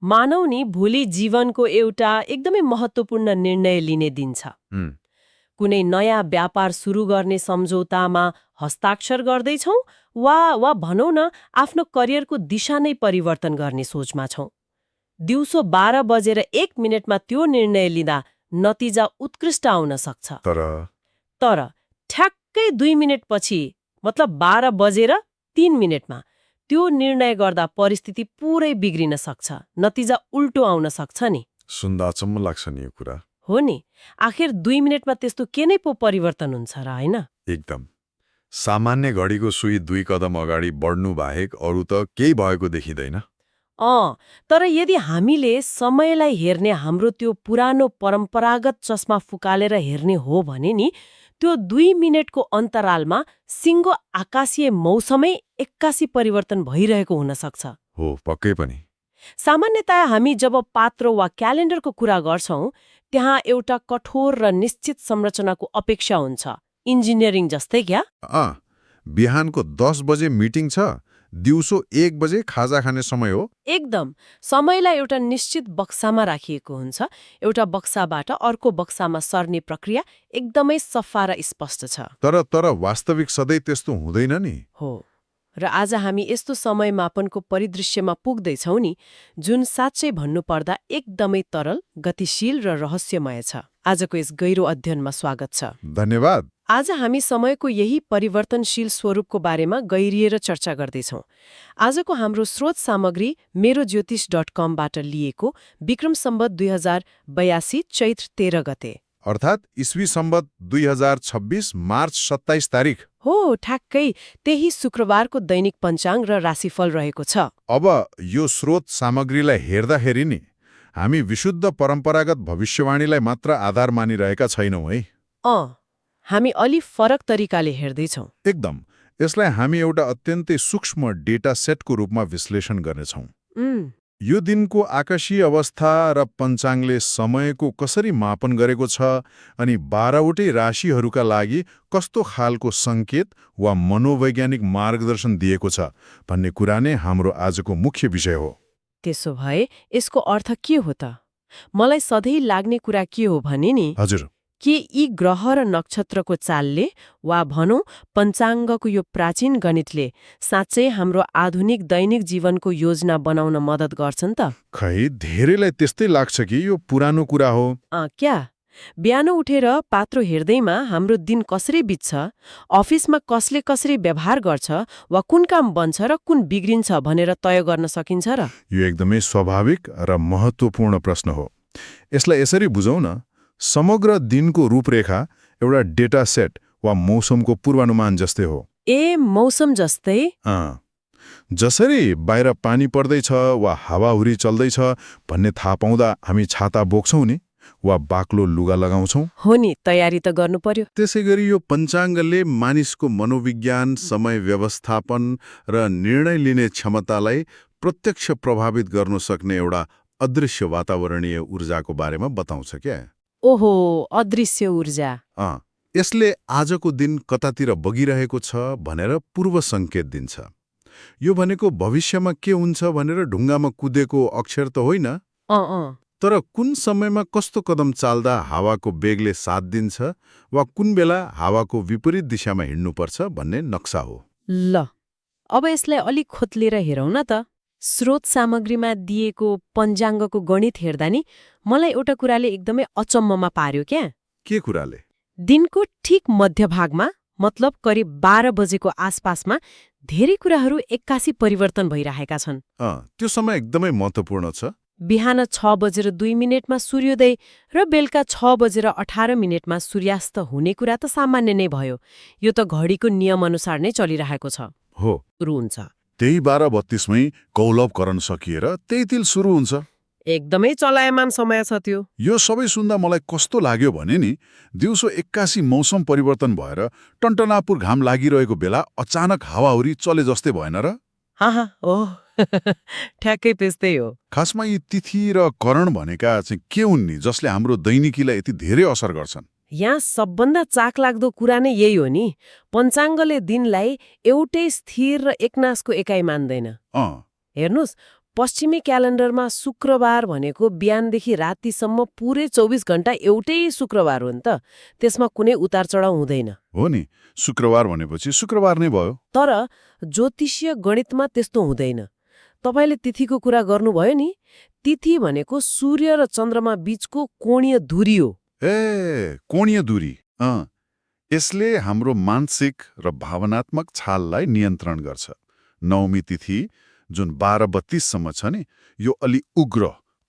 मानौ नि भोलि जीवनको एउटा एकदमै महत्त्वपूर्ण निर्णय लिने दिन छ। कुनै नयाँ व्यापार सुरु गर्ने सम्झौतामा हस्ताक्षर गर्दैछौँ वा भनौँ न आफ्नो करियरको दिशा नै परिवर्तन गर्ने सोचमा छौँ। दिउँसो 12 बजेर 1 मिनेटमा त्यो निर्णय लिँदा नतिजा उत्कृष्ट आउन सक्छ। तर ठ्याक्कै 2 मिनेटपछि मतलब 12 बजेर 3 मिनेटमा त्यो निर्णय गर्दा परिस्थिति पुरै बिग्रिन सक्छ, नतिजा उल्टो आउन सक्छ नि। सुन्दा अचम्म लाग्छ नि यो कुरा। हो नि, आखिर 2 मिनेटमा त्यस्तो के नै पो परिवर्तन हुन्छ र, होइन? एकदम। सामान्य घडीको सुई 2 कदम अगाडि बढ्नु बाहेक अरू त केही भएको देखिँदैन। तर यदि हामीले समयलाई हेर्ने हाम्रो त्यो पुरानो परम्परागत चस्मा फुकालेर हेर्ने हो भने नि, त्यो 2 मिनेटको अन्तरालमा सिङ्गो आकाशीय मौसमै एक्कासी परिवर्तन भइरहेको हुन सक्छ। हो, पक्कै पनि। सामान्यतया हामी जब पात्रो वा क्यालेन्डरको कुरा गर्छौँ, त्यहाँ एउटा कठोर र निश्चित संरचनाको अपेक्षा हुन्छ, इन्जिनियरिङ जस्तै क्या? बिहानको 10 बजे मिटिङ छ, दिउँसो 1 बजे खाजा खाने समय हो। एकदम। समयलाई एउटा निश्चित बक्सामा राखिएको हुन्छ। एउटा बक्साबाट अर्को बक्सामा सर्ने प्रक्रिया एकदमै सफा र स्पष्ट छ। तर वास्तविक सधैँ त्यस्तो हुँदैन नि। हो, र आज हामी यस्तो समय मापनको परिदृश्यमा पुग्दैछौँ नि, जुन साँच्चै भन्नुपर्दा एकदमै तरल, गतिशील र रहस्यमय छ। आजको यस गहिरो अध्ययनमा स्वागत छ। धन्यवाद। आज हामी समयको यही परिवर्तनशील स्वरूपको बारेमा गहिरिएर चर्चा गर्दैछौँ। आजको हाम्रो स्रोत सामग्री मेरोज्योतिष.com बाट लिएको, विक्रम सम्वत 2082 चैत्र 13 गते, अर्थात् ईस्वी सम्वत 2026 मार्च 27 तारिख। हो, ठ्याक्कै त्यही शुक्रबारको दैनिक पञ्चाङ्ग र राशिफल रहेको छ। अब यो स्रोत सामग्रीलाई हेर्दाखेरि नि हामी विशुद्ध परम्परागत भविष्यवाणीलाई मात्र आधार मानिरहेका छैनौँ है। हामी अलि फरक तरिकाले हेर्दैछौँ। एकदम। यसलाई हामी एउटा अत्यन्तै सूक्ष्म डेटा सेटको रूपमा विश्लेषण गर्नेछौँ। यो दिनको आकाशीय अवस्था र पञ्चाङ्गले समयको कसरी मापन गरेको छ अनि 12वटै राशिहरूका लागि कस्तो खालको सङ्केत वा मनोवैज्ञानिक मार्गदर्शन दिएको छ भन्ने कुरा नै हाम्रो आजको मुख्य विषय हो। त्यसो भए यसको अर्थ के हो त? मलाई सधैँ लाग्ने कुरा के हो भने नि, हजुर, के यी ग्रह र नक्षत्रको चालले वा भनौँ पञ्चाङ्गको यो प्राचीन गणितले साँच्चै हाम्रो आधुनिक दैनिक जीवनको योजना बनाउन मद्दत गर्छन् त? खै धेरैलाई त्यस्तै लाग्छ कि यो पुरानो कुरा हो। क्या? बिहान उठेर पात्रो हेर्दैमा हाम्रो दिन कसरी बित्छ, अफिसमा कसले कसरी व्यवहार गर्छ वा कुन काम बन्छ र कुन बिग्रिन्छ भनेर तय गर्न सकिन्छ र? यो एकदमै स्वाभाविक र महत्त्वपूर्ण प्रश्न हो। यसलाई यसरी बुझौँ न, समग्र दिनको रूपरेखा एउटा डेटा सेट वा मौसमको पूर्वानुमान जस्तै हो। मौसम जस्तै? जसरी बाहिर पानी पर्दैछ वा हावाहुरी चल्दैछ भन्ने थाहा पाउँदा हामी छाता बोक्छौँ नि, वा बाक्लो लुगा लगाउँछौँ। हो नि, तयारी त गर्नु पर्यो। त्यसै गरी यो पञ्चाङ्गले मानिसको मनोविज्ञान, समय व्यवस्थापन र निर्णय लिने क्षमतालाई प्रत्यक्ष प्रभावित गर्न सक्ने एउटा अदृश्य वातावरणीय ऊर्जाको बारेमा बताउँछ क्या। ओहो, अदृश्य ऊर्जा। यसले आजको दिन कतातिर बगिरहेको छ भनेर पूर्व सङ्केत दिन्छ। यो भनेको भविष्यमा के हुन्छ भनेर ढुङ्गामा कुदेको अक्षर त होइन, तर कुन समयमा कस्तो कदम चाल्दा हावाको बेगले साथ दिन्छ वा कुन बेला हावाको विपरीत दिशामा हिँड्नुपर्छ भन्ने नक्सा हो। ल, अब यसलाई अलिक खोतलेर हेरौँ न त। स्रोत सामग्रीमा दिएको पञ्चाङ्गको गणित हेर्दा नि मलाई एउटा कुराले एकदमै अचम्ममा पार्यो क्या। के कुराले? दिनको ठिक मध्यभागमा, मतलब करिब 12 बजेको आसपासमा धेरै कुराहरू एक्कासी परिवर्तन भइरहेका छन्। त्यो समय एकदमै महत्त्वपूर्ण छ। बिहान 6 बजेर 2 मिनेटमा सूर्योदय र बेलुका 6 बजेर 18 मिनेटमा सूर्यास्त हुने कुरा त सामान्य नै भयो। यो त घडीको नियमअनुसार नै चलिरहेको छ। हो, सुरु हुन्छ। त्यही 12:32मै कौलवकरण सकिएर त्यही तिल सुरु हुन्छ। एकदमै चलायमान समय छ त्यो। यो सबै सुन्दा मलाई कस्तो लाग्यो भने नि, दिउँसो एक्कासी मौसम परिवर्तन भएर टन्टनापुर घाम लागिरहेको बेला अचानक हावाहुरी चले जस्तै भएन र? ठ्याक्कै त्यस्तै हो। खासमा यी तिथि र करण भनेका चाहिँ के हुन् नि जसले हाम्रो दैनिकीलाई यति धेरै असर गर्छन्? यहाँ सबभन्दा चाखलाग्दो कुरा नै यही हो नि, पञ्चाङ्गले दिनलाई एउटै स्थिर र एकनासको एकाइ मान्दैन। हेर्नुहोस्, पश्चिमी क्यालेन्डरमा शुक्रबार भनेको बिहानदेखि रातिसम्म पुरै 24 घण्टा एउटै शुक्रबार हो नि त। त्यसमा कुनै उतार चढाउ हुँदैन। हो नि, शुक्रबार भनेपछि शुक्रबार नै भयो। तर ज्योतिषीय गणितमा त्यस्तो हुँदैन। तपाईले तिथिको कुरा गर्नुभयो नि, तिथि भनेको सूर्य र चन्द्रमा बीचको कोणीय दूरी हो। ए, कोणीय दूरी। यसले हाम्रो मानसिक र भावनात्मक छाललाई नियन्त्रण गर्छ। नवमी तिथि जुन 12:32सम्म छ नि, यो अलि उग्र,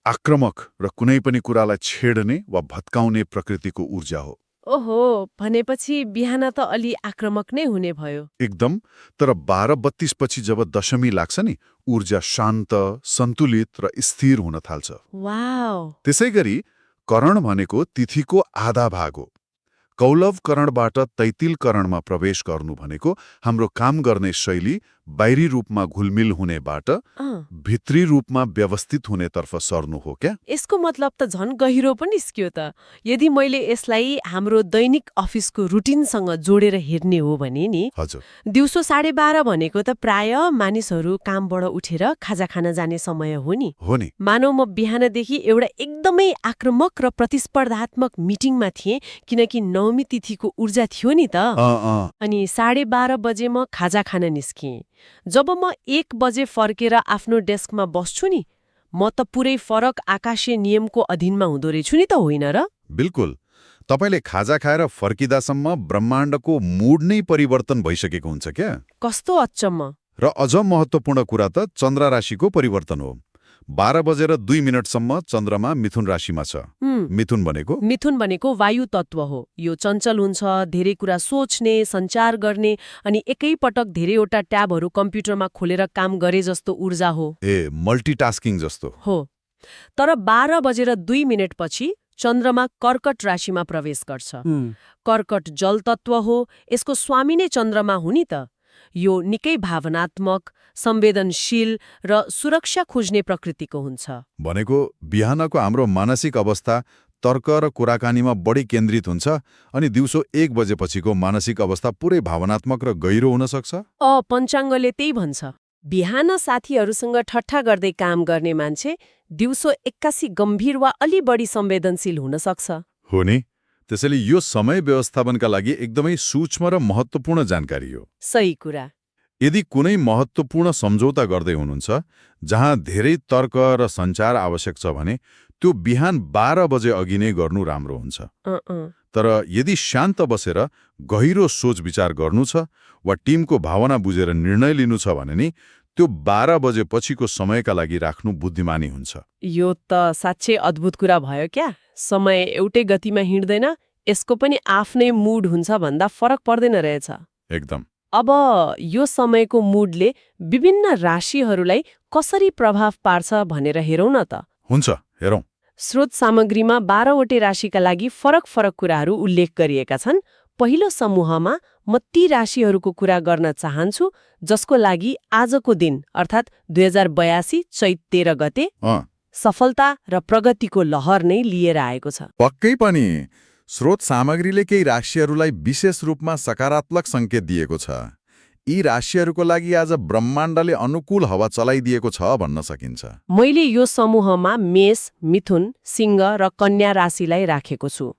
आक्रामक र कुनै पनि कुरालाई छेड्ने वा भत्काउने प्रकृतिको ऊर्जा हो। ओहो, भनेपछि बिहान त अलि आक्रामक नै हुने भयो। एकदम। तर 12:32 पछि जब दशमी लाग्छ नि, ऊर्जा शान्त, सन्तुलित र स्थिर हुन थाल्छ। वाउ। त्यसैगरी करण भनेको तिथिको आधा भाग हो। कौलव करणबाट तैतिल करणमा प्रवेश गर्नु भनेको हाम्रो काम गर्ने शैली बाहिरी रूपमा घुलमिल हुनेबाट भित्री रूपमा व्यवस्थित हुनेतर्फ सर्नु हो क्या। यसको मतलब त झन् गहिरो पनि निस्क्यो त। यदि मैले यसलाई हाम्रो दैनिक अफिसको रुटिनसँग जोडेर हेर्ने हो भने नि, हजुर, दिउँसो 12:30 भनेको त प्राय मानिसहरू कामबाट उठेर खाजा खान जाने समय हो नि। मानौ म बिहानदेखि एउटा एकदमै आक्रामक र प्रतिस्पर्धात्मक मिटिङमा थिएँ, किनकि नवमी तिथिको ऊर्जा थियो नि त। अनि 12:30 बजे म खाजा खान निस्किएँ। जब म 1 बजे फर्केर आफ्नो डेस्कमा बस्छु नि, म त पुरै फरक आकाशीय नियमको अधीनमा हुँदो रहेछु नि त, होइन र? बिल्कुल। तपाईले खाजा खाएर फर्किदासम्म ब्रह्माण्डको मूड नै परिवर्तन भइसकेको हुन्छ क्या। कस्तो अचम्म। र अझ महत्त्वपूर्ण कुरा त चन्द्र राशिको परिवर्तन हो। 12:02 चन्द्रमा मिथुन राशिमा छ। मिथुन भनेको वायु तत्व हो। यो चञ्चल हुन्छ, धेरै कुरा सोच्ने, सञ्चार गर्ने अनि एकैपटक धेरैवटा ट्याबहरू कम्प्युटरमा खोलेर काम गरे जस्तो ऊर्जा हो। मल्टिटास्किङ जस्तो हो। तर 12:02 पछि चन्द्रमा कर्कट राशिमा प्रवेश गर्छ। कर्कट जल तत्व हो, यसको स्वामी नै चन्द्रमा हो नि त। यो निकै भावनात्मक, संवेदनशील र सुरक्षा खोज्ने प्रकृतिको हुन्छ। भनेको बिहानको हाम्रो मानसिक अवस्था तर्क र कुराकानीमा बढी केन्द्रित हुन्छ, अनि दिउँसो 1 बजेपछिको मानसिक अवस्था पुरै भावनात्मक र गहिरो हुन सक्छ। पञ्चाङ्गले त्यही भन्छ। बिहान साथीहरूसँग ठट्टा गर्दै काम गर्ने मान्छे दिउँसो 81 गम्भीर वा अलि बढी संवेदनशील हुन सक्छ। हो नि। त्यसैले यो समय व्यवस्थापनका लागि एकदमै सूक्ष्म र महत्त्वपूर्ण जानकारी हो। सही कुरा। यदि कुनै महत्त्वपूर्ण सम्झौता गर्दै हुनुहुन्छ जहाँ धेरै तर्क र सञ्चार आवश्यक छ भने त्यो बिहान 12 बजे अघि नै गर्नु राम्रो हुन्छ। तर यदि शान्त बसेर गहिरो सोच विचार गर्नु छ वा टिमको भावना बुझेर निर्णय लिनु छ भने नि त्यो 12 बजेपछिको समयका लागि राख्नु बुद्धिमानी हुन्छ। यो त साँच्चै अद्भुत कुरा भयो क्या। समय एउटै गतिमा हिँड्दैन, यसको पनि आफ्नै मुड हुन्छ भन्दा फरक पर्दैन रहेछ। एकदम। अब यो समयको मुडले विभिन्न राशिहरूलाई कसरी प्रभाव पार्छ भनेर हेरौँ न त। हुन्छ, हेरौँ। स्रोत सामग्रीमा 12वटै राशिका लागि फरक फरक कुराहरू उल्लेख गरिएका छन्। पहिलो समूहमा म ती राशिहरूको कुरा गर्न चाहन्छु जसको लागि आजको दिन अर्थात् 2082 चैत 13 गते सफलता र प्रगतिको लहर नै लिएर आएको छ। पक्कै पनि। स्रोत सामग्रीले केही राशिहरूलाई विशेष रूपमा सकारात्मक सङ्केत दिएको छ। यी राशिहरूको लागि आज ब्रह्माण्डले अनुकूल हावा चलाइदिएको छ भन्न सकिन्छ। मैले यो समूहमा मेष, मिथुन, सिंह र कन्या राशिलाई राखेको छु।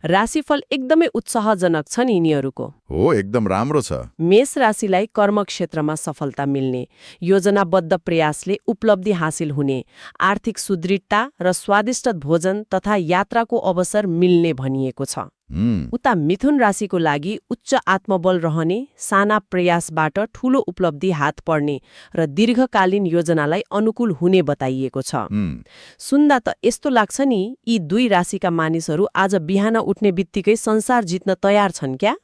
राशिफल एकदमै उत्साहजनक छन् यिनीहरूको। हो, एकदम राम्रो छ। मेष राशिलाई कर्म क्षेत्रमा सफलता मिल्ने, योजनाबद्ध प्रयासले उपलब्धि हासिल हुने, आर्थिक सुदृढता र स्वादिष्ट भोजन तथा यात्राको अवसर मिल्ने भनिएको छ। उता मिथुन राशिको लागि उच्च आत्मबल रहने, साना प्रयासबाट ठूलो उपलब्धि हात पर्ने र दीर्घकालीन योजनालाई अनुकूल हुने बताइएको छ। सुन्दा त यस्तो लाग्छ नि यी दुई राशिका मानिसहरू आज बिहान उठ्ने बित्तिकै संसार जित्न तयार छन् क्या।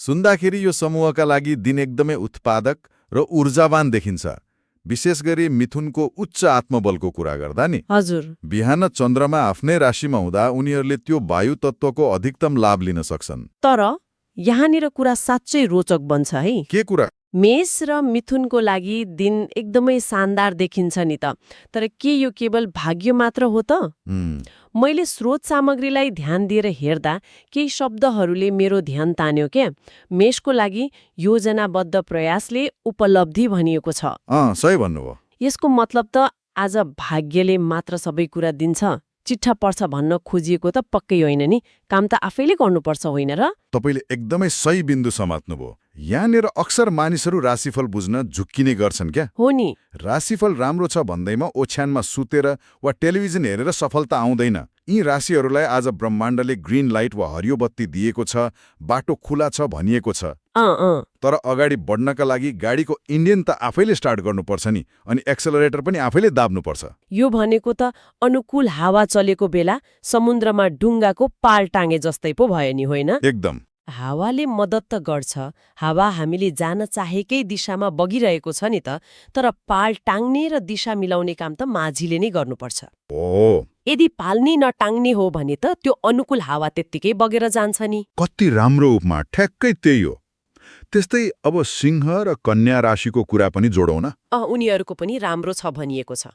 सुन्दाखेरि यो समूहका लागि दिन एकदमै उत्पादक र ऊर्जावान देखिन्छ। विशेष गरी मिथुनको उच्च आत्मबलको कुरा गर्दा नि। हजुर। बिहान चन्द्रमा आफ्नै राशिमा हुँदा उनीहरूले त्यो वायु तत्वको अधिकतम लाभ लिन सक्छन्। तर यहाँनिर कुरा साँच्चै रोचक बन्छ है। के कुरा? मेष र मिथुनको लागि दिन एकदमै शानदार देखिन्छ नि त। तर के यो केवल भाग्य मात्र हो त? मैले स्रोत सामग्रीलाई ध्यान दिएर हेर्दा केही शब्दहरूले मेरो ध्यान तान्यो क्या। मेषको लागि योजनाबद्ध प्रयासले उपलब्धि भनिएको छ। सही भन्नुभयो। यसको मतलब त आज भाग्यले मात्र सबै कुरा दिन्छ, चिट्ठा पर्छ भन्न खोजिएको त पक्कै होइन नि, काम त आफैले गर्नुपर्छ होइन र? तपाईँले एकदमै सही बिन्दु समात्नुभयो। यहाँनिर अक्सर मानिसहरू राशिफल बुझ्न झुक्किने गर्छन् क्या। हो नि। राशिफल राम्रो छ भन्दैमा ओछ्यानमा सुतेर वा टेलिभिजन हेरेर सफलता आउँदैन। यी राशिहरूलाई आज ब्रह्माण्डले ग्रीन लाइट वा हरियो बत्ती दिएको छ, बाटो खुला छ भनिएको छ। तर अगाडि बढ्नका लागि गाडीको इन्जिन त आफैले स्टार्ट गर्नुपर्छ नि, अनि एक्सेलरेटर पनि आफैले दाब्नुपर्छ। यो भनेको त अनुकूल हावा चलेको बेला समुद्रमा डुङ्गाको पाल टाँगे जस्तै पो भयो नि होइन? एकदम। हावाले मद्दत त गर्छ, हावा हामीले जान चाहेकै दिशामा बगिरहेको छ नि त, तर पाल टाङ्ने र दिशा मिलाउने काम त माझीले नै गर्नुपर्छ। ओ, यदि पाल्नी नटाङ्ने हो भने त त्यो अनुकूल हावा त्यत्तिकै बगेर जान्छ नि। कति राम्रो उपमा, ठ्याक्कै त्यही हो। त्यस्तै अब सिंह र कन्या राशिको कुरा पनि जोडौँ न। उनीहरूको पनि राम्रो छ भनिएको छ।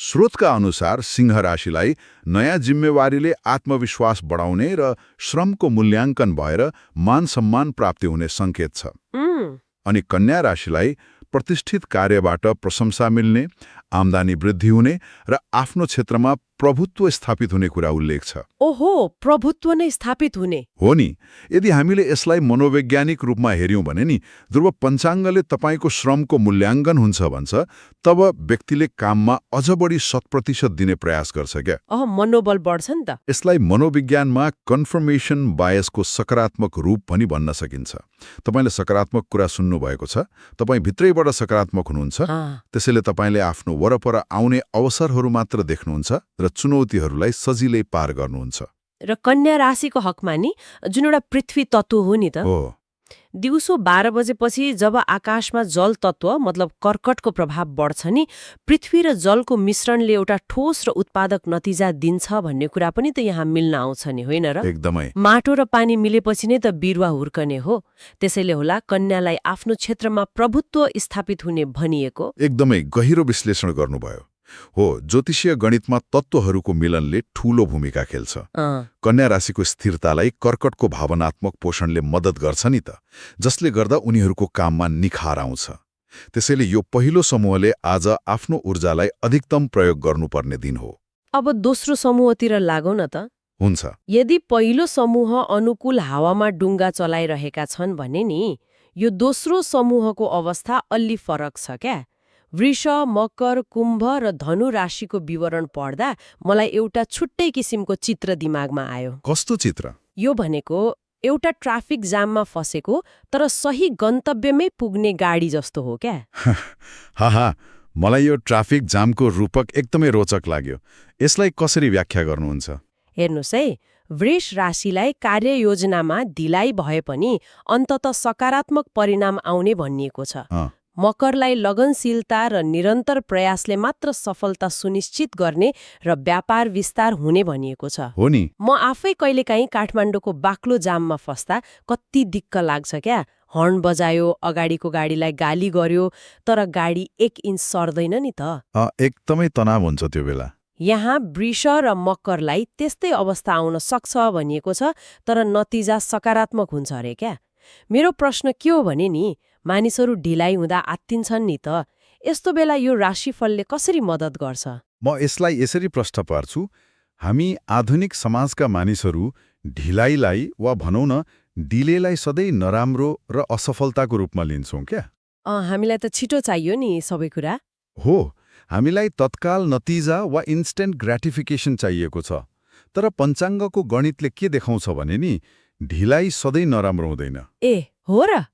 स्रोतका अनुसार सिंह राशिलाई नयाँ जिम्मेवारीले आत्मविश्वास बढाउने र श्रमको मूल्याङ्कन भएर मान सम्मान प्राप्ति हुने सङ्केत छ। अनि कन्या राशिलाई प्रतिष्ठित कार्यबाट प्रशंसा मिल्ने, आम्दानी वृद्धि हुने र आफ्नो क्षेत्रमा प्रभुत्व स्थापित हुने कुरा उल्लेख छ। ओहो, प्रभुत्व नै स्थापित हुने हो नि। यदि हामीले यसलाई मनोवैज्ञानिक रूपमा हेर्यौं भने नि, ध्रुव पञ्चाङ्गले तपाईँको श्रमको मूल्याङ्कन हुन्छ भन्छ, तब व्यक्तिले काममा अझ बढी 100% दिने प्रयास गर्छ क्या। मनोबल बढ्छ नि त। यसलाई मनोविज्ञानमा कन्फर्मेसन बायसको सकारात्मक रूप पनि भन्न सकिन्छ। तपाईँले सकारात्मक कुरा सुन्नुभएको छ, तपाईँ भित्रैबाट सकारात्मक हुनुहुन्छ, त्यसैले तपाईँले आफ्नो वरपर आउने अवसरहरू मात्र देख्नुहुन्छ र चुनौतीहरूलाई सजिलै पार गर्नुहुन्छ। र कन्या राशिको हकमा नि जुन एउटा पृथ्वी तत्व हो नि त, दिउँसो 12 बजेपछि जब आकाशमा जल तत्व मतलब कर्कटको प्रभाव बढ्छ नि, पृथ्वी र जलको मिश्रणले एउटा ठोस र उत्पादक नतिजा दिन्छ भन्ने कुरा पनि त यहाँ मिल्न आउँछ नि होइन र? एकदमै। माटो र पानी मिलेपछि नै त बिरुवा हुर्कने हो, त्यसैले होला कन्यालाई आफ्नो क्षेत्रमा प्रभुत्व स्थापित हुने भनिएको। एकदमै गहिरो विश्लेषण गर्नुभयो। हो, ज्योतिषीय गणितमा तत्त्वहरूको मिलनले ठूलो भूमिका खेल्छ। कन्या राशिको स्थिरतालाई कर्कटको भावनात्मक पोषणले मद्दत गर्छ नि त, जसले गर्दा उनीहरूको काममा निखार आउँछ। त्यसैले यो पहिलो समूहले आज आफ्नो ऊर्जालाई अधिकतम प्रयोग गर्नुपर्ने दिन हो। अब दोस्रो समूहतिर लागौँ न त। हुन्छ। यदि पहिलो समूह अनुकूल हावामा डुङ्गा चलाइरहेका छन् भने नि, यो दोस्रो समूहको अवस्था अलि फरक छ क्या। वृष, मकर, कुम्भ र धनु राशिको विवरण पढ्दा मलाई एउटा छुट्टै किसिमको चित्र दिमागमा आयो। कस्तो चित्र? यो भनेको एउटा ट्राफिक जाममा फसेको तर सही गन्तव्यमै पुग्ने गाडी जस्तो हो क्या। हा, मलाई यो ट्राफिक जामको रूपक एकदमै रोचक लाग्यो। यसलाई कसरी व्याख्या गर्नुहुन्छ? हेर्नुहोस् है, वृष राशिलाई कार्ययोजनामा ढिलाइ भए पनि अन्ततः सकारात्मक परिणाम आउने भनिएको छ। मकरलाई लगनशीलता र निरन्तर प्रयासले मात्र सफलता सुनिश्चित गर्ने र व्यापार विस्तार हुने भनिएको छ। हो नि। म आफै कहिलेकाहीँ काठमाडौँको बाक्लो जाममा फस्दा कति दिक्क लाग्छ क्या। हर्न बजायो, अगाडिको गाडीलाई गाली गर्यो, तर गाडी 1 इन्च सर्दैन नि त। एकदमै तनाव हुन्छ त्यो बेला। यहाँ वृष र मकरलाई त्यस्तै अवस्था आउन सक्छ भनिएको छ, तर नतिजा सकारात्मक हुन्छ अरे क्या। मेरो प्रश्न के हो भने नि, मानिसहरू ढिलाइ हुँदा आत्तिन्छन् नि त, यस्तो बेला यो राशिफलले कसरी मद्दत गर्छ? म यसलाई यसरी प्रश्न पार्छु, हामी आधुनिक समाजका मानिसहरू ढिलाइलाई वा भनौँ न डिलेलाई सधैँ नराम्रो र असफलताको रूपमा लिन्छौँ क्या। हामीलाई त छिटो चाहियो नि सबै कुरा। हो, हामीलाई तत्काल नतिजा वा इन्स्टेन्ट ग्राटिफिकेसन चाहिएको छ। तर पञ्चाङ्गको गणितले के देखाउँछ भने नि, ढिलाइ सधैँ नराम्रो हुँदैन। हो र?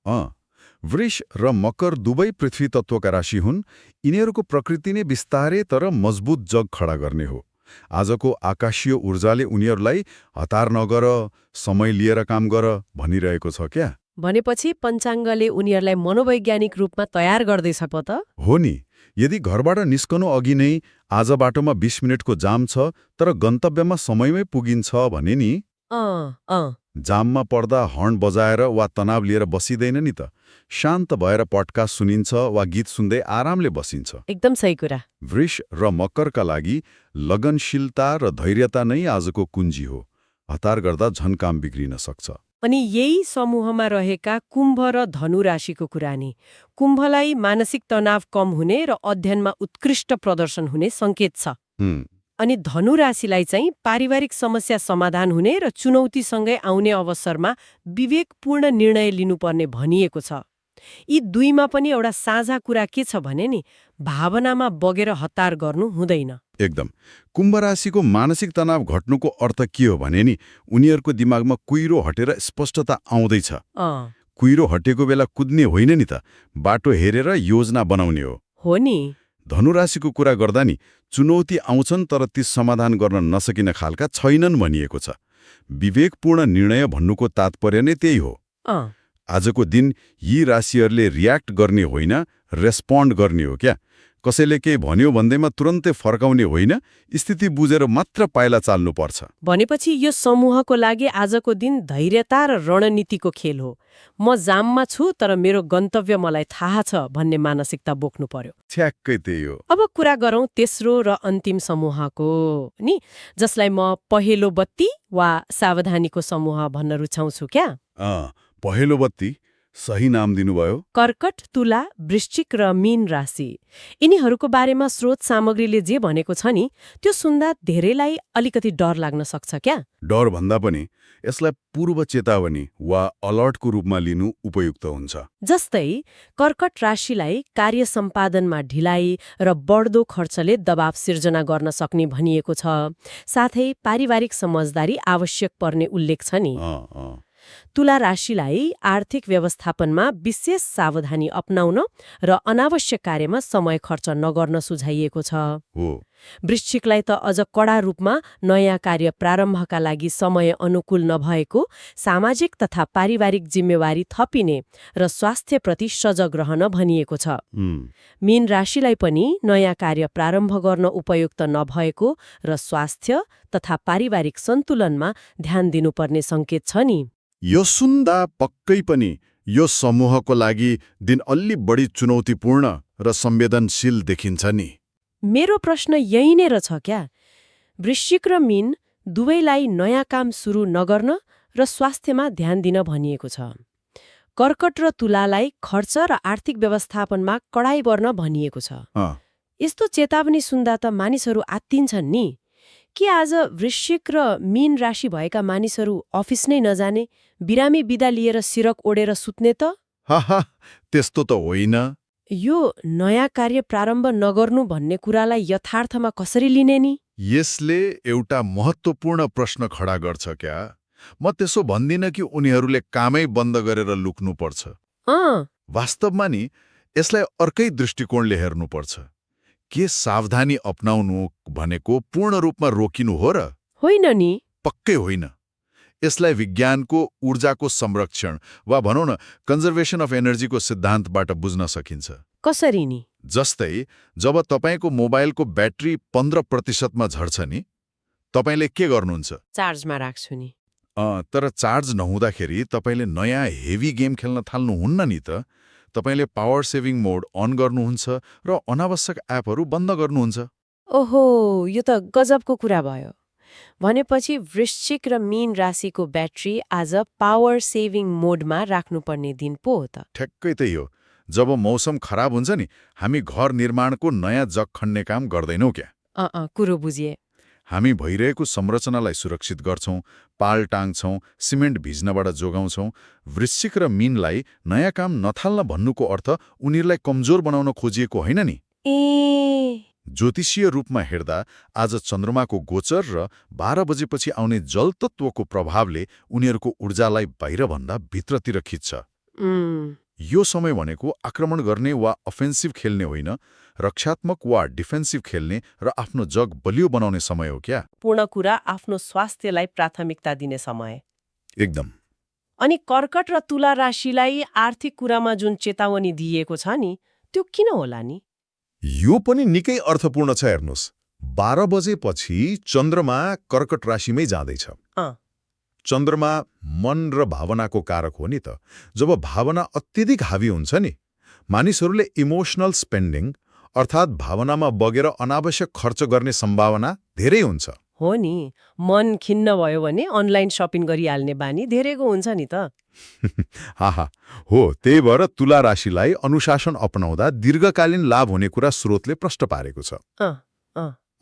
वृष र मकर दुवै पृथ्वी तत्वका राशि हुन्। यिनीहरूको प्रकृति नै बिस्तारै तर मजबुत जग खडा गर्ने हो। आजको आकाशीय ऊर्जाले उनीहरूलाई हतार नगर, समय लिएर काम गर भनिरहेको छ क्या। भनेपछि पञ्चाङ्गले उनीहरूलाई मनोवैज्ञानिक रूपमा तयार गर्दैछ पो त? हो नि। यदि घरबाट निस्कनु अघि नै आज बाटोमा 20 मिनटको जाम छ तर गन्तव्यमा समयमै पुगिन्छ भने नि, जाममा पर्दा हर्न बजाएर वा तनाव लिएर बसिँदैन नि त। शान्त भएर पडकास्ट सुनिन्छ वा गीत सुन्दै आरामले बसिन्छ। एकदम सही कुरा। वृष र मकरका लागि लगनशीलता र धैर्यता नै आजको कुञ्जी हो। हतार गर्दा झन काम बिग्रिन सक्छ। अनि यही समूहमा रहेका कुम्भ र धनु राशिको कुरा नि कुम्भलाई मानसिक तनाव कम हुने र अध्ययनमा उत्कृष्ट प्रदर्शन हुने संकेत छ अनि धनु राशिलाई चाहिँ पारिवारिक समस्या समाधान हुने र चुनौतीसँगै आउने अवसरमा विवेकपूर्ण निर्णय लिनुपर्ने भनिएको छ। यी दुईमा पनि एउटा साझा कुरा के छ भने नि भावनामा बगेर हतार गर्नु हुँदैन। एकदम। कुम्भ राशिको मानसिक तनाव घट्नुको अर्थ के हो भने नि उनीहरूको दिमागमा कुहिरो हटेर स्पष्टता आउँदैछ। कुहिरो हटेको बेला कुद्ने होइन नि त, बाटो हेरेर योजना बनाउने हो नि। धनुराशिको कुरा गर्दा नि चुनौती आउँछन् तर ती समाधान गर्न नसकिने खालका छैनन् भनिएको छ। विवेकपूर्ण निर्णय भन्नुको तात्पर्य नै त्यही हो। आजको दिन यी राशिहरूले रियाक्ट गर्ने होइन, रेस्पोन्ड गर्ने हो क्या। कसैले केही भन्यो भन्दैमा तुरन्तै फर्काउने होइन, स्थिति बुझेर मात्र पाइला चाल्नुपर्छ। भनेपछि यो समूहको लागि आजको दिन धैर्यता र रणनीतिको खेल हो। म जाममा छु तर मेरो गन्तव्य मलाई थाहा छ भन्ने मानसिकता बोक्नु पर्यो। ठ्याक्कै त्यही हो। अब कुरा गरौँ तेस्रो र अन्तिम समूहको नि, जसलाई म पहेँलो बत्ती वा सावधानीको समूह भन्न रुचाउँछु क्या। पहेँलो बत्ती सही नाम दिनुभयो। कर्कट, तुला, वृश्चिक र मीन राशि यिनीहरूको बारेमा स्रोत सामग्रीले जे भनेको छ नि त्यो सुन्दा धेरैलाई अलिकति डर लाग्न सक्छ क्या। डर भन्दा पनि यसलाई पूर्व चेतावनी वा अलर्टको रूपमा लिनु उपयुक्त हुन्छ। जस्तै कर्कट राशिलाई कार्य सम्पादनमा ढिलाइ र बढ्दो खर्चले दबाव सिर्जना गर्न सक्ने भनिएको छ। साथै पारिवारिक समझदारी आवश्यक पर्ने उल्लेख छ नि। तुला राशिलाई आर्थिक व्यवस्थापनमा विशेष सावधानी अपनाउन र अनावश्यक कार्यमा समय खर्च नगर्न सुझाइएको छ। वृश्चिकलाई त अझ कडा रूपमा नयाँ कार्य प्रारम्भका लागि समय अनुकूल नभएको, सामाजिक तथा पारिवारिक जिम्मेवारी थपिने र स्वास्थ्यप्रति सजग रहन भनिएको छ। मीन राशिलाई पनि नयाँ कार्य प्रारम्भ गर्न उपयुक्त नभएको र स्वास्थ्य तथा पारिवारिक सन्तुलनमा ध्यान दिनुपर्ने संकेत छ नि। यो सुन्दा पक्कै पनि यो समूहको लागि दिन अलि बढी चुनौतीपूर्ण र संवेदनशील देखिन्छ नि। मेरो प्रश्न यही नै रहेछ क्या। वृश्चिक र मीन दुवैलाई नयाँ काम सुरु नगर्न र स्वास्थ्यमा ध्यान दिन भनिएको छ। कर्कट र तुलालाई खर्च र आर्थिक व्यवस्थापनमा कडाई गर्न भनिएको छ। यस्तो चेतावनी सुन्दा त मानिसहरू आत्तिन्छन् नि। के आज वृश्चिक र मीन राशि भएका मानिसहरू अफिस नै नजाने, बिरामी बिदा लिएर सिरक ओढेर सुत्ने त? त्यस्तो त होइन। यो नयाँ कार्य प्रारम्भ नगर्नु भन्ने कुरालाई यथार्थमा कसरी लिने नि? यसले एउटा महत्त्वपूर्ण प्रश्न खडा गर्छ क्या। म त्यसो भन्दिनँ कि उनीहरूले कामै बन्द गरेर लुक्नुपर्छ। वास्तवमा नि यसलाई अर्कै दृष्टिकोणले हेर्नुपर्छ। के सावधानी अपनाउनु भनेको पूर्ण रूपमा रोकिनु हो र? होइन नि। पक्कै होइन। यसलाई विज्ञानको ऊर्जाको संरक्षण वा भनौँ न कन्जर्भेसन अफ एनर्जीको सिद्धान्तबाट बुझ्न सकिन्छ। कसरी नि? जस्तै जब तपाईँको मोबाइलको ब्याट्री 15%मा झर्छ नि, तपाईँले के गर्नुहुन्छ? चार्जमा राख्छु नि। तर चार्ज नहुँदाखेरि तपाईँले नयाँ हेभी गेम खेल्न थाल्नुहुन्न नि त। तपाईँले पावर सेभिङ मोड अन गर्नुहुन्छ र अनावश्यक एपहरू बन्द गर्नुहुन्छ। ओहो, यो त गजबको कुरा भयो। भनेपछि वृश्चिक र मीन राशिको ब्याट्री आज पावर सेभिङ मोडमा राख्नुपर्ने दिन पो हो त। ठ्याक्कै त्यही हो। जब मौसम खराब हुन्छ नि, हामी घर निर्माणको नयाँ जग खन्ने काम गर्दैनौँ क्या। कुरो बुझिए। हामी भइरहेको संरचनालाई सुरक्षित गर्छौं, पाल टाङ्छौं, सिमेन्ट भिज्नबाट जोगाउँछौं। वृश्चिक र मीनलाई नयाँ काम नथाल्न भन्नुको अर्थ उनीहरूलाई कमजोर बनाउन खोजिएको होइन नि। ज्योतिषीय रूपमा हेर्दा आज चन्द्रमाको गोचर र 12 बजेपछि आउने जल तत्त्वको प्रभावले उनीहरूको ऊर्जालाई बाहिरभन्दा भित्रतिर खिच्छ। यो समय भनेको आक्रमण गर्ने वा अफेन्सिभ खेल्ने होइन, रक्षात्मक वा डिफेन्सिभ खेल्ने र आफ्नो जग बलियो बनाउने समय हो क्या। पूर्ण कुरा आफ्नो स्वास्थ्यलाई प्राथमिकता दिने समय। एकदम। अनि कर्कट र तुला राशिलाई आर्थिक कुरामा जुन चेतावनी दिएको छ नि, त्यो किन होला नि? यो पनि निकै अर्थपूर्ण छ। हेर्नुहोस्, 12 बजेपछि चन्द्रमा कर्कट राशिमै जाँदैछ। चन्द्रमा मन र भावनाको कारक हो नि त। जब भावना अत्यधिक हावी हुन्छ नि, मानिसहरूले इमोसनल स्पेन्डिङ अर्थात् भावनामा बगेर अनावश्यक खर्च गर्ने सम्भावना धेरै हुन्छ। हो नि, मन खिन्न भयो भने अनलाइन सपिङ गरिहाल्ने बानी धेरैको हुन्छ नि त। हाहा, हो, त्यही भएर तुला राशिलाई अनुशासन अपनाउँदा दीर्घकालीन लाभ हुने कुरा स्रोतले प्रश्न पारेको छ।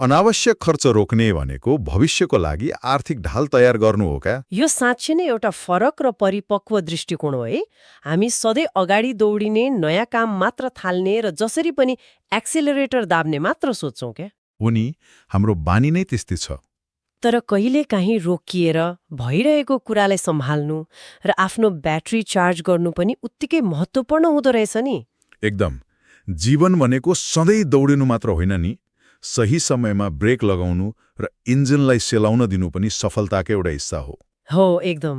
अनावश्यक खर्च रोक्ने भनेको भविष्यको लागि आर्थिक ढाल तयार गर्नु हो क्या? यो साँच्चै नै एउटा फरक र परिपक्व दृष्टिकोण हो है। हामी सधैँ अगाडि दौडिने, नयाँ काम मात्र थाल्ने र जसरी पनि एक्सेलरेटर दाब्ने मात्र सोच्छौँ क्या। हो नि, हाम्रो बानी नै त्यस्तै छ। तर कहिलेकाहीँ रोकिएर भइरहेको कुरालाई सम्हाल्नु र आफ्नो ब्याट्री चार्ज गर्नु पनि उत्तिकै महत्त्वपूर्ण हुँदो रहेछ नि। एकदम। जीवन भनेको सधैँ दौडिनु मात्र होइन नि, सही समयमा ब्रेक लगाउनु र इन्जिनलाई सेलाउन दिनु पनि सफलताको एउटा हिस्सा हो। हो, एकदम।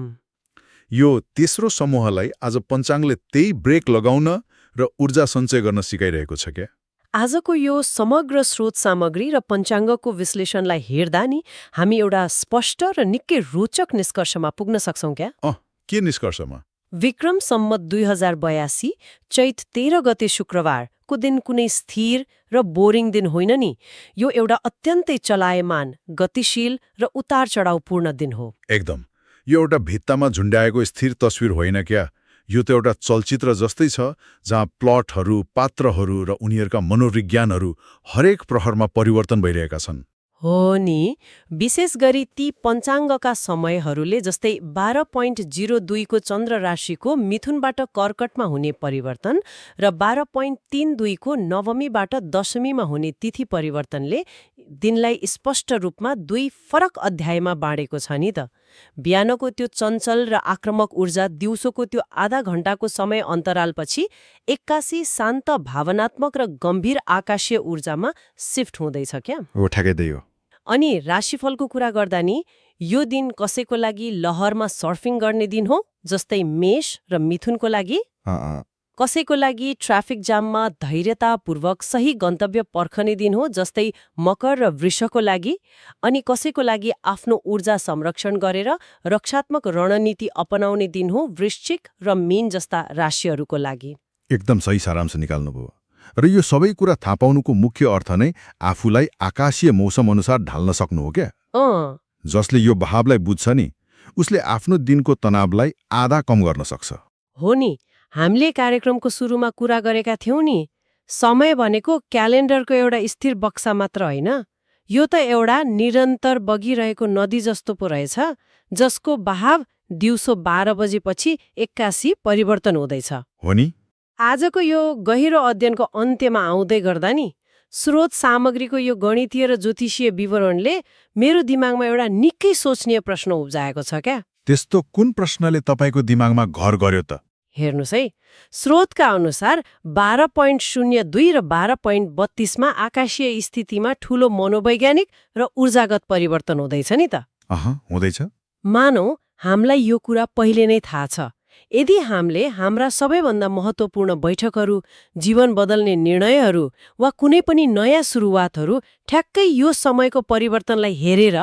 यो तेस्रो समूहलाई आज पञ्चाङ्गले त्यही ब्रेक लगाउन र ऊर्जा सञ्चय गर्न सिकाइरहेको छ क्या? आजको यो समग्र स्रोत सामग्री र पञ्चाङ्गको विश्लेषणलाई हेर्दा नि हामी एउटा स्पष्ट र निकै रोचक निष्कर्षमा पुग्न सक्छौं क्या? के निष्कर्षमा? विक्रम सम्मत 2082 चैत 13 गते शुक्रबारको दिन कुनै स्थिर र बोरिङ दिन होइन नि। यो एउटा अत्यन्तै चलायमान, गतिशील र उतार चढावपूर्ण दिन हो। एकदम। यो एउटा भित्तामा झुन्ड्याएको स्थिर तस्विर होइन क्या? यो त एउटा चलचित्र जस्तै छ, जहाँ प्लटहरू, पात्रहरू र उनीहरूका मनोविज्ञानहरू हरेक प्रहरमा परिवर्तन भइरहेका छन्। हो नि, विशेष गरी ती पञ्चाङ्गका समयहरूले, जस्तै 12.02 को चन्द्र राशिको मिथुनबाट कर्कटमा हुने परिवर्तन र 12.32 को नवमीबाट दशमीमा हुने तिथि परिवर्तनले दिनलाई स्पष्ट रूपमा दुई फरक अध्यायमा बाँडेको छ नि त। बिहानको त्यो चञ्चल र आक्रामक ऊर्जा दिउँसोको त्यो आधा घण्टाको समय अन्तरालपछि एक्कासी शान्त, भावनात्मक र गम्भीर आकाशीय ऊर्जामा सिफ्ट हुँदैछ क्या? हो, ठ्याक्कै हो। अनि राशिफलको कुरा गर्दा नि यो दिन कसैको लागि लहरमा सर्फिङ गर्ने दिन हो, जस्तै मेष र मिथुनको लागि। कसैको लागि ट्राफिक जाममा धैर्यतापूर्वक सही गन्तव्य पर्खने दिन हो, जस्तै मकर र वृषको लागि। अनि कसैको लागि आफ्नो ऊर्जा संरक्षण गरेर रक्षात्मक रणनीति अपनाउने दिन हो, वृश्चिक र मीन जस्ता राशिहरूको लागि। एकदम सही सारांश निकाल्नुभयो। र यो सबै कुरा थाहा पाउनुको मुख्य अर्थ नै आफूलाई आकाशीय मौसम अनुसार ढाल्न सक्नु हो क्या? जसले यो भावलाई बुझ्छ नि, उसले आफ्नो दिनको तनावलाई आधा कम गर्न सक्छ। हो नि, हामीले कार्यक्रमको सुरुमा कुरा गरेका थियौं नि, समय भनेको क्यालेन्डरको एउटा स्थिर बक्सा मात्र होइन। यो त एउटा निरन्तर बगिरहेको नदी जस्तो पो रहेछ, जसको बहाव दिउँसो 12 बजेपछि एक्कासी परिवर्तन हुँदैछ। हो नि, आजको यो गहिरो अध्ययनको अन्त्यमा आउँदै गर्दा नि स्रोत सामग्रीको यो गणितीय र ज्योतिषीय विवरणले मेरो दिमागमा एउटा निकै सोचनीय प्रश्न उब्जाएको छ क्या? त्यस्तो कुन प्रश्नले तपाईँको दिमागमा घर गर्यो त? हेर्नुहोस् है, स्रोतका अनुसार 12.02 र 12.32 मा आकाशीय स्थितिमा ठूलो मनोवैज्ञानिक र ऊर्जागत परिवर्तन हुँदैछ नि त। हुँदैछ। मानौ हामीलाई यो कुरा पहिले नै थाहा छ। यदि हामीले हाम्रा सबैभन्दा महत्त्वपूर्ण बैठकहरू, जीवन बदल्ने निर्णयहरू वा कुनै पनि नयाँ सुरुवातहरू ठ्याक्कै यो समयको परिवर्तनलाई हेरेर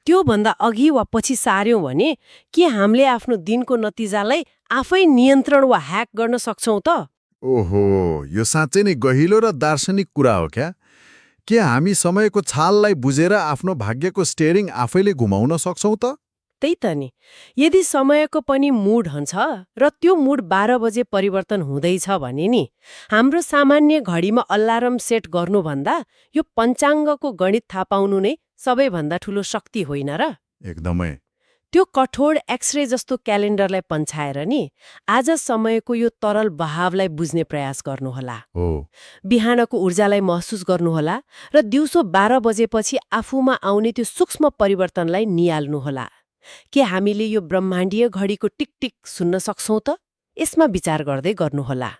त्योभन्दा अघि वा पछि सार्यौं भने के हामीले आफ्नो दिनको नतिजालाई आफै नियन्त्रण वा ह्याक गर्न सक्छौं त? ओहो, यो साँच्चै नै गहिलो र दार्शनिक कुरा हो क्या? के हामी समयको छाललाई बुझेर आफ्नो भाग्यको स्टेयरिङ आफैले घुमाउन सक्छौं त? त्यही त नि, यदि समयको पनि मुड हुन्छ र त्यो मुड 12 बजे परिवर्तन हुँदैछ भने नि हाम्रो सामान्य घडीमा अलार्म सेट गर्नुभन्दा यो पञ्चाङ्गको गणित थाहा पाउनु नै सबैभन्दा ठूलो शक्ति होइन र? एकदमै। त्यो कठोर एक्सरे जस्तो क्यालेन्डरलाई पन्छाएर नि आज समयको यो तरल बहावलाई बुझ्ने प्रयास गर्नुहोला। बिहानको ऊर्जालाई महसुस गर्नुहोला र दिउँसो 12 बजेपछि आफूमा आउने त्यो सूक्ष्म परिवर्तनलाई निहाल्नुहोला। के हामीले यो ब्रह्माण्डीय घडीको टिकटिक सुन्न सक्छौं त? यसमा विचार गर्दै गर्नुहोला।